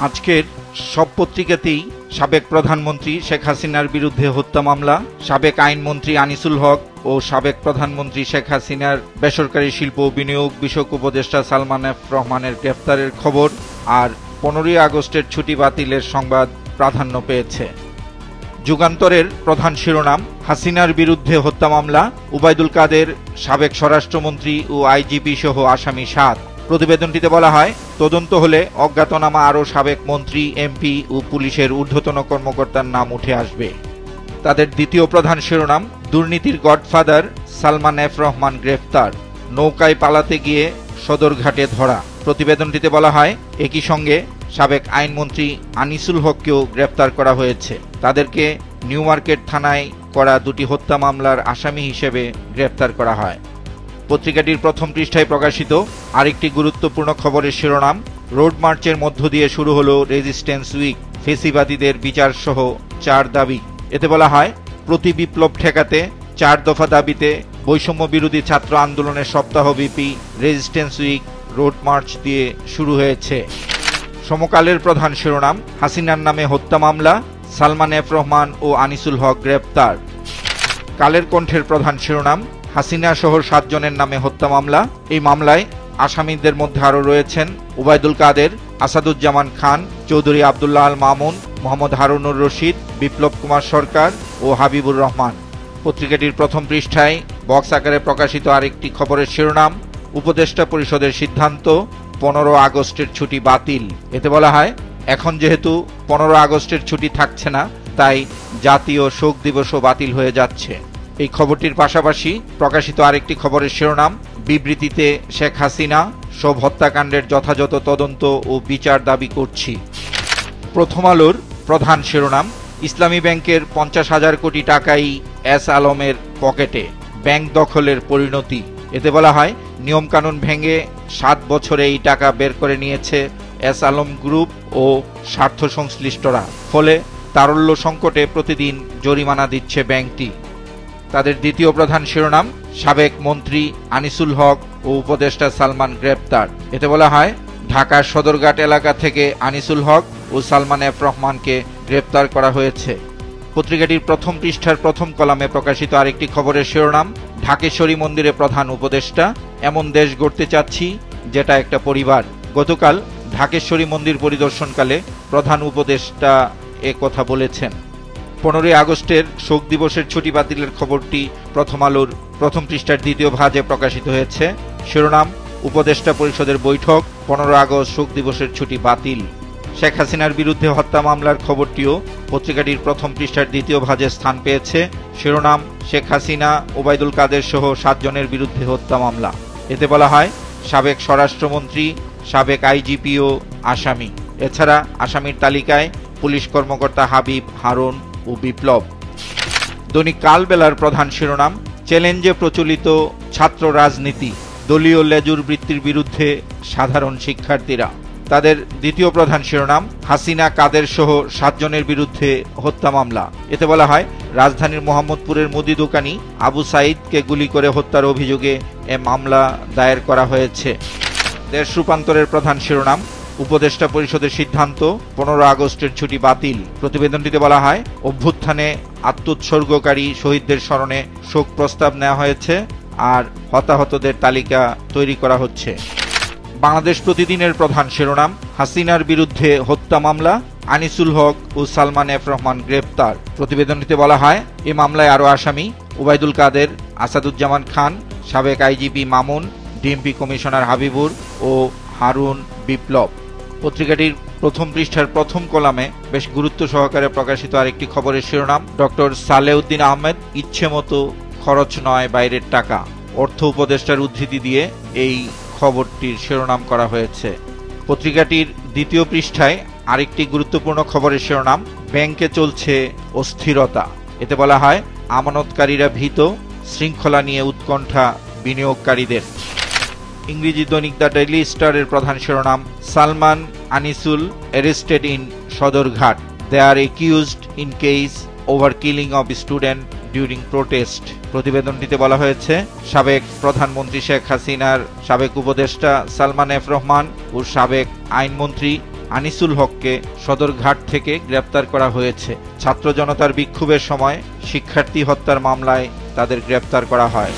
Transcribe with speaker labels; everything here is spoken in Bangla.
Speaker 1: আজকের সব পত্রিকাতেই সাবেক প্রধানমন্ত্রী শেখ হাসিনার বিরুদ্ধে হত্যা মামলা, সাবেক আইনমন্ত্রী আনিসুল হক ও সাবেক প্রধানমন্ত্রী শেখ হাসিনার বেসরকারি শিল্প বিনিয়োগ বিষয়ক উপদেষ্টা সালমান এফ রহমানের গ্রেফতারের খবর আর 15ই আগস্টের ছুটি বাতিলের সংবাদ প্রাধান্য পেয়েছে। যুগান্তরের প্রধান শিরোনাম, হাসিনার বিরুদ্ধে হত্যা মামলা, উবাইদুল কাদের সাবেক স্বরাষ্ট্রমন্ত্রী ও আইজিপি সহ আসামি 7। প্রতিবেদনটিতে বলা হয়, তদন্ত হলে অজ্ঞাতনামা আরও সাবেক মন্ত্রী, এমপি ও পুলিশের ঊর্ধ্বতন কর্মকর্তার নাম উঠে আসবে। তাদের দ্বিতীয় প্রধান শিরোনাম, দুর্নীতির গডফাদার সালমান এফ রহমান গ্রেফতার, নৌকায় পালাতে গিয়ে সদরঘাটে ধরা। প্রতিবেদনটিতে বলা হয়, একই সঙ্গে সাবেক আইনমন্ত্রী আনিসুল হককেও গ্রেফতার করা হয়েছে। তাদেরকে নিউ মার্কেট থানায় করা 2টি হত্যা মামলার আসামি হিসেবে গ্রেফতার করা হয়। পত্রিকাটির প্রথম পৃষ্ঠায় প্রকাশিত আরেকটি গুরুত্বপূর্ণ খবরের শিরোনাম, রোড মার্চের মধ্য দিয়ে শুরু হলো রেজিস্ট্যান্স উইক, ফেসিবাদীদের বিচার সহ 4 দাবি। এতে বলা হয়, প্রতি বিপ্লব ঠেকাতে 4 দফা দাবিতে বৈষম্য বিরোধী ছাত্র আন্দোলনের সপ্তাহব্যাপী রেজিস্ট্যান্স উইক রোড মার্চ দিয়ে শুরু হয়েছে। সমকালের প্রধান শিরোনাম, হাসিনার নামে হত্যা মামলা, সালমান এফ রহমান ও আনিসুল হক গ্রেপ্তার। কালের কণ্ঠের প্রধান শিরোনাম, হাসিনা সহ 7 জনের নামে হত্যা মামলা। এই মামলায় আসামিদের মধ্যে আরও রয়েছেন উবাইদুল কাদের, আসাদুজ্জামান খান, চৌধুরী আবদুল্লাহ আল মামুন, মোহাম্মদ হারুনুর রশিদ, বিপ্লব কুমার সরকার ও হাবিবুর রহমান। পত্রিকাটির প্রথম পৃষ্ঠায় বক্স আকারে প্রকাশিত আরেকটি খবরের শিরোনাম, উপদেষ্টা পরিষদের সিদ্ধান্ত, 15 আগস্টের ছুটি বাতিল। এতে বলা হয়, এখন যেহেতু 15 আগস্টের ছুটি থাকছে না, তাই জাতীয় শোক দিবসও বাতিল হয়ে যাচ্ছে। এই খবরটির পাশাপাশি প্রকাশিত আরেকটি খবরের শিরোনাম, বিবৃতিতে শেখ হাসিনা, সব হত্যাকাণ্ডের যথাযথ তদন্ত ও বিচার দাবি করছি। প্রথম আলোর প্রধান শিরোনাম, ইসলামী ব্যাংকের 50,000 কোটি টাকাই এস আলমের পকেটে, ব্যাংক দখলের পরিণতি। এতে বলা হয়, নিয়মকানুন ভেঙে 7 বছরে এই টাকা বের করে নিয়েছে এস আলম গ্রুপ ও স্বার্থ সংশ্লিষ্টরা। ফলে তারল্য সংকটে প্রতিদিন জরিমানা দিচ্ছে ব্যাংকটি। তাদের দ্বিতীয় প্রধান শিরোনাম, সাবেক মন্ত্রী আনিসুল হক ও উপদেষ্টা সালমান গ্রেপ্তার। এতে বলা হয়, ঢাকার সদরঘাট এলাকা থেকে আনিসুল হক ও সালমান এফ রহমানকে গ্রেপ্তার করা হয়েছে। পত্রিকাটির প্রথম পৃষ্ঠার প্রথম কলামে প্রকাশিত আরেকটি খবরের শিরোনাম, ঢাকেশ্বরী মন্দিরে প্রধান উপদেষ্টা, এমন দেশ গড়তে চাচ্ছি যেটা একটা পরিবার। গতকাল ঢাকেশ্বরী মন্দির পরিদর্শনকালে প্রধান উপদেষ্টা কথা বলেছেন। 15 আগস্টের শোক দিবসের ছুটি বাতিলের খবরটি প্রথম আলোর প্রথম পৃষ্ঠার দ্বিতীয় ভাঁজে প্রকাশিত হয়েছে। শিরোনাম, উপদেষ্টা পরিষদের বৈঠক, 15 আগস্ট শোক দিবসের ছুটি বাতিল। শেখ হাসিনার বিরুদ্ধে হত্যা মামলার খবরটিও পত্রিকাটির প্রথম পৃষ্ঠার দ্বিতীয় ভাঁজে স্থান পেয়েছে। শিরোনাম, শেখ হাসিনা, ওবায়দুল কাদের সহ 7 জনের বিরুদ্ধে হত্যা মামলা। এতে বলা হয়, সাবেক স্বরাষ্ট্রমন্ত্রী, সাবেক আইজিপিও আসামি। এছাড়া আসামির তালিকায় পুলিশ কর্মকর্তা হাবিব, হারুন ও বিপ্লব। দৈনিক কালবেলার প্রধান শিরোনাম, চ্যালেঞ্জে প্রচলিত ছাত্র রাজনীতি, দলীয় লেজুর বৃত্তির বিরুদ্ধে সাধারণ শিক্ষার্থীরা। তাদের দ্বিতীয় প্রধান শিরোনাম, হাসিনা, কাদের সহ 7 জনের বিরুদ্ধে হত্যা মামলা। এতে বলা হয়, রাজধানীর মোহাম্মদপুরের মুদি দোকানি আবু সাইদকে গুলি করে হত্যার অভিযোগে এ মামলা দায়ের করা হয়েছে। দেশ রূপান্তরের প্রধান শিরোনাম, উপদেষ্টা পরিষদের সিদ্ধান্ত, 15 আগস্টের ছুটি বাতিল। প্রতিবেদনটিতে বলা হয়, অভ্যুত্থানে আত্মোৎসর্গকারী শহীদদের স্মরণে শোক প্রস্তাব নেওয়া হয়েছে আর হতাহতদের তালিকা তৈরি করা হচ্ছে। বাংলাদেশ প্রতিদিনের প্রধান শিরোনাম, হাসিনার বিরুদ্ধে হত্যা মামলা, আনিসুল হক ও সালমান এফ রহমান গ্রেপ্তার। প্রতিবেদনটিতে বলা হয়, এ মামলায় আরও আসামি উবাইদুল কাদের, আসাদুজ্জামান খান, সাবেক IGP Mamun, DMP commissioner Habibur ও হারুন, বিপ্লব। পত্রিকাটির প্রথম পৃষ্ঠার প্রথম কলামে বেশ গুরুত্ব সহকারে প্রকাশিত আরেকটি খবরের শিরোনাম, ডক্টর সালেউদ্দিন আহমেদ, ইচ্ছে মতো খরচ নয় বাইরের টাকা। অর্থ উপদেষ্টার উদ্ধৃতি দিয়ে এই খবরটির শিরোনাম করা হয়েছে। পত্রিকাটির দ্বিতীয় পৃষ্ঠায় আরেকটি গুরুত্বপূর্ণ খবরের শিরোনাম, ব্যাংকে চলছে অস্থিরতা। এতে বলা হয়, আমানতকারীরা ভীত, শৃঙ্খলা নিয়ে উৎকণ্ঠা বিনিয়োগকারীদের। ইংরেজি দৈনিক দ্য ডেইলি স্টারের প্রধান শিরোনাম, Salman, Anisul arrested in Sadarghat, they are accused in case over killing of student during protest. প্রতিবেদনটিতে বলা হয়েছে, সাবেক প্রধানমন্ত্রী শেখ হাসিনার সাবেক উপদেষ্টা সালমান এফ রহমান ও সাবেক আইনমন্ত্রী আনিসুল হককে সদরঘাট থেকে গ্রেপ্তার করা হয়েছে। ছাত্র জনতার বিক্ষোভের সময় শিক্ষার্থী হত্যার মামলায় তাদের গ্রেপ্তার করা হয়।